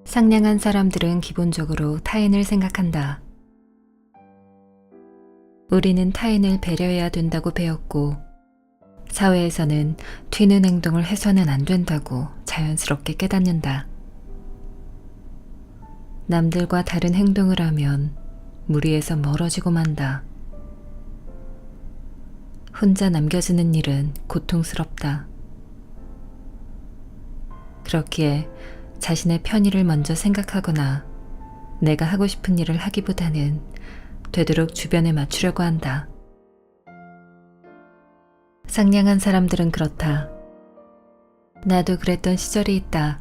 상냥한 사람들은 기본적으로 타인을 생각한다. 우리는 타인을 배려해야 된다고 배웠고, 사회에서는 튀는 행동을 해서는 안 된다고 자연스럽게 깨닫는다. 남들과 다른 행동을 하면 무리에서 멀어지고 만다. 혼자 남겨지는 일은 고통스럽다. 그렇기에 자신의 편의를 먼저 생각하거나 내가 하고 싶은 일을 하기보다는 되도록 주변에 맞추려고 한다. 상냥한 사람들은 그렇다. 나도 그랬던 시절이 있다.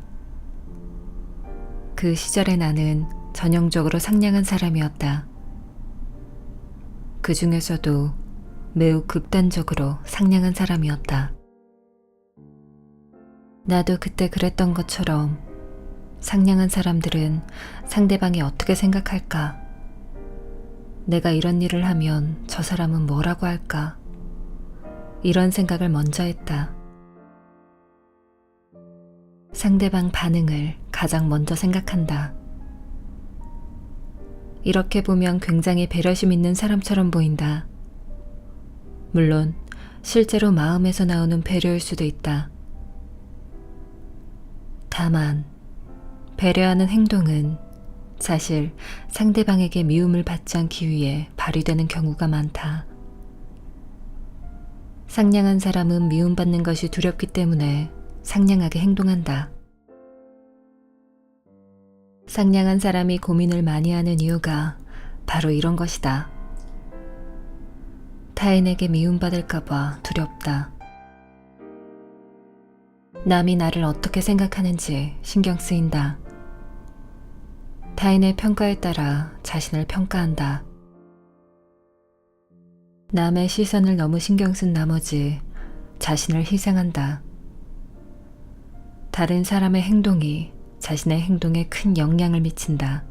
그 시절의 나는 전형적으로 상냥한 사람이었다. 그 중에서도 매우 극단적으로 상냥한 사람이었다. 나도 그때 그랬던 것처럼 상냥한 사람들은 상대방이 어떻게 생각할까? 내가 이런 일을 하면 저 사람은 뭐라고 할까? 이런 생각을 먼저 했다. 상대방 반응을 가장 먼저 생각한다. 이렇게 보면 굉장히 배려심 있는 사람처럼 보인다. 물론 실제로 마음에서 나오는 배려일 수도 있다. 다만 배려하는 행동은 사실 상대방에게 미움을 받지 않기 위해 발휘되는 경우가 많다. 상냥한 사람은 미움받는 것이 두렵기 때문에 상냥하게 행동한다. 상냥한 사람이 고민을 많이 하는 이유가 바로 이런 것이다. 타인에게 미움받을까봐 두렵다. 남이 나를 어떻게 생각하는지 신경 쓰인다. 타인의 평가에 따라 자신을 평가한다. 남의 시선을 너무 신경 쓴 나머지 자신을 희생한다. 다른 사람의 행동이 자신의 행동에 큰 영향을 미친다.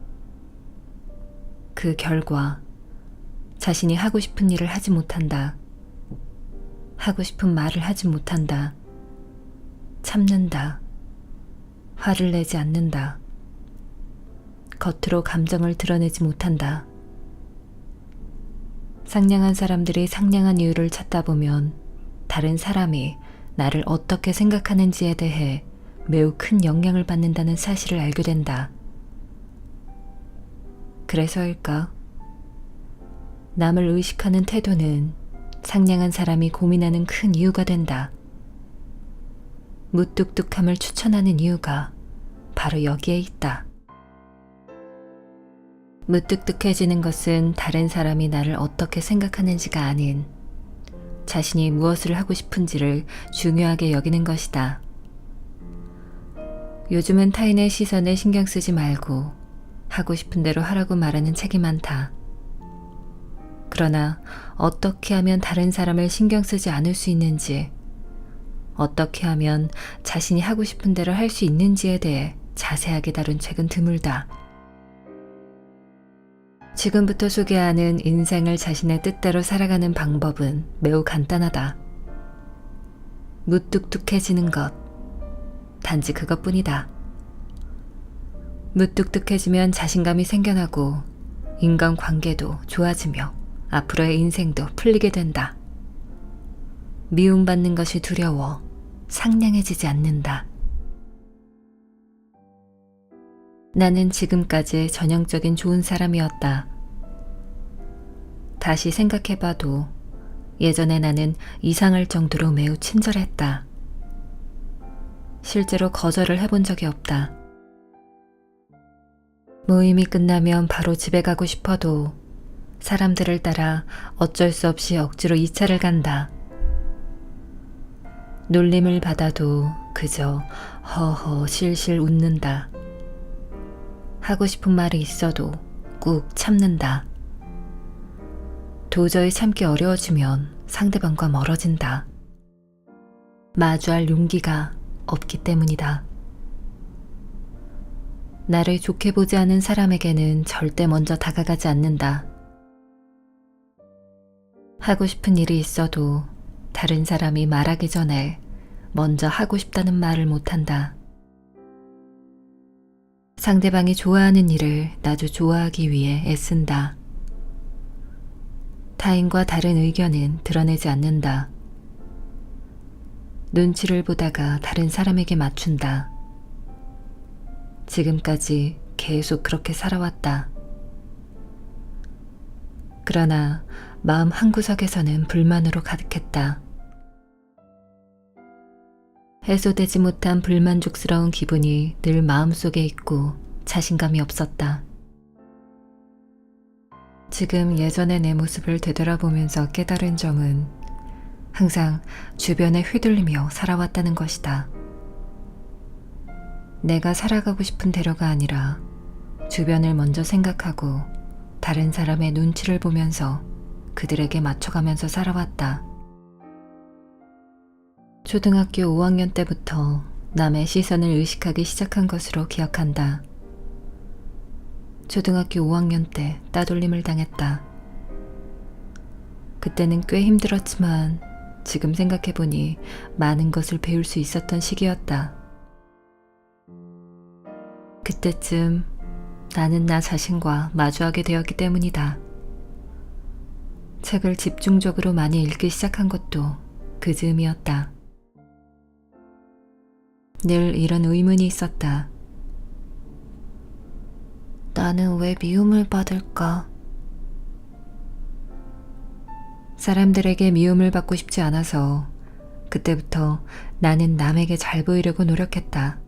그 결과 자신이 하고 싶은 일을 하지 못한다. 하고 싶은 말을 하지 못한다. 참는다. 화를 내지 않는다. 겉으로 감정을 드러내지 못한다. 상냥한 사람들이 상냥한 이유를 찾다 보면 다른 사람이 나를 어떻게 생각하는지에 대해 매우 큰 영향을 받는다는 사실을 알게 된다. 그래서일까? 남을 의식하는 태도는 상냥한 사람이 고민하는 큰 이유가 된다. 무뚝뚝함을 추천하는 이유가 바로 여기에 있다. 무뚝뚝해지는 것은 다른 사람이 나를 어떻게 생각하는지가 아닌 자신이 무엇을 하고 싶은지를 중요하게 여기는 것이다. 요즘은 타인의 시선에 신경 쓰지 말고 하고 싶은 대로 하라고 말하는 책이 많다. 그러나 어떻게 하면 다른 사람을 신경 쓰지 않을 수 있는지, 어떻게 하면 자신이 하고 싶은 대로 할 수 있는지에 대해 자세하게 다룬 책은 드물다. 지금부터 소개하는 인생을 자신의 뜻대로 살아가는 방법은 매우 간단하다. 무뚝뚝해지는 것, 단지 그것뿐이다. 무뚝뚝해지면 자신감이 생겨나고 인간관계도 좋아지며 앞으로의 인생도 풀리게 된다. 미움받는 것이 두려워 상냥해지지 않는다. 나는 지금까지 전형적인 좋은 사람이었다. 다시 생각해봐도 예전에 나는 이상할 정도로 매우 친절했다. 실제로 거절을 해본 적이 없다. 모임이 끝나면 바로 집에 가고 싶어도 사람들을 따라 어쩔 수 없이 억지로 2차를 간다. 놀림을 받아도 그저 허허 실실 웃는다. 하고 싶은 말이 있어도 꾹 참는다. 도저히 참기 어려워지면 상대방과 멀어진다. 마주할 용기가 없기 때문이다. 나를 좋게 보지 않은 사람에게는 절대 먼저 다가가지 않는다. 하고 싶은 일이 있어도 다른 사람이 말하기 전에 먼저 하고 싶다는 말을 못한다. 상대방이 좋아하는 일을 나도 좋아하기 위해 애쓴다. 타인과 다른 의견은 드러내지 않는다. 눈치를 보다가 다른 사람에게 맞춘다. 지금까지 계속 그렇게 살아왔다. 그러나 마음 한구석에서는 불만으로 가득했다. 해소되지 못한 불만족스러운 기분이 늘 마음속에 있고 자신감이 없었다. 지금 예전의 내 모습을 되돌아보면서 깨달은 점은 항상 주변에 휘둘리며 살아왔다는 것이다. 내가 살아가고 싶은 대로가 아니라 주변을 먼저 생각하고 다른 사람의 눈치를 보면서 그들에게 맞춰가면서 살아왔다. 초등학교 5학년 때부터 남의 시선을 의식하기 시작한 것으로 기억한다. 초등학교 5학년 때 따돌림을 당했다. 그때는 꽤 힘들었지만 지금 생각해보니 많은 것을 배울 수 있었던 시기였다. 그때쯤 나는 나 자신과 마주하게 되었기 때문이다. 책을 집중적으로 많이 읽기 시작한 것도 그 즈음이었다. 늘 이런 의문이 있었다. 나는 왜 미움을 받을까? 사람들에게 미움을 받고 싶지 않아서 그때부터 나는 남에게 잘 보이려고 노력했다.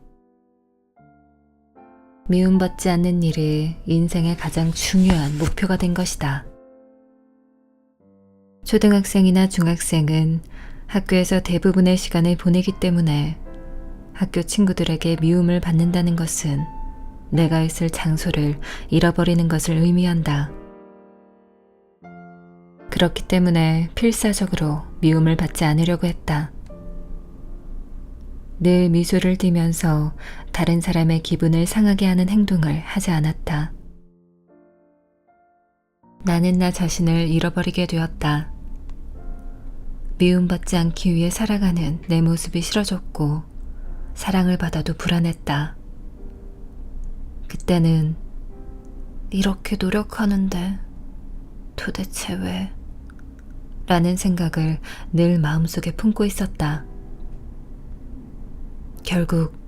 미움받지 않는 일이 인생의 가장 중요한 목표가 된 것이다. 초등학생이나 중학생은 학교에서 대부분의 시간을 보내기 때문에 학교 친구들에게 미움을 받는다는 것은 내가 있을 장소를 잃어버리는 것을 의미한다. 그렇기 때문에 필사적으로 미움을 받지 않으려고 했다. 늘 미소를 띠면서 다른 사람의 기분을 상하게 하는 행동을 하지 않았다. 나는 나 자신을 잃어버리게 되었다. 미움받지 않기 위해 살아가는 내 모습이 싫어졌고 사랑을 받아도 불안했다. 그때는 이렇게 노력하는데 도대체 왜? 라는 생각을 늘 마음속에 품고 있었다. 결국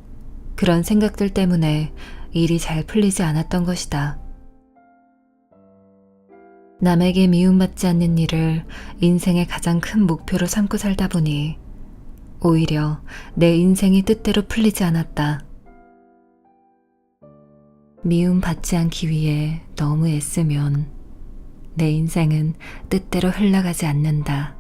그런 생각들 때문에 일이 잘 풀리지 않았던 것이다. 남에게 미움받지 않는 일을 인생의 가장 큰 목표로 삼고 살다 보니 오히려 내 인생이 뜻대로 풀리지 않았다. 미움받지 않기 위해 너무 애쓰면 내 인생은 뜻대로 흘러가지 않는다.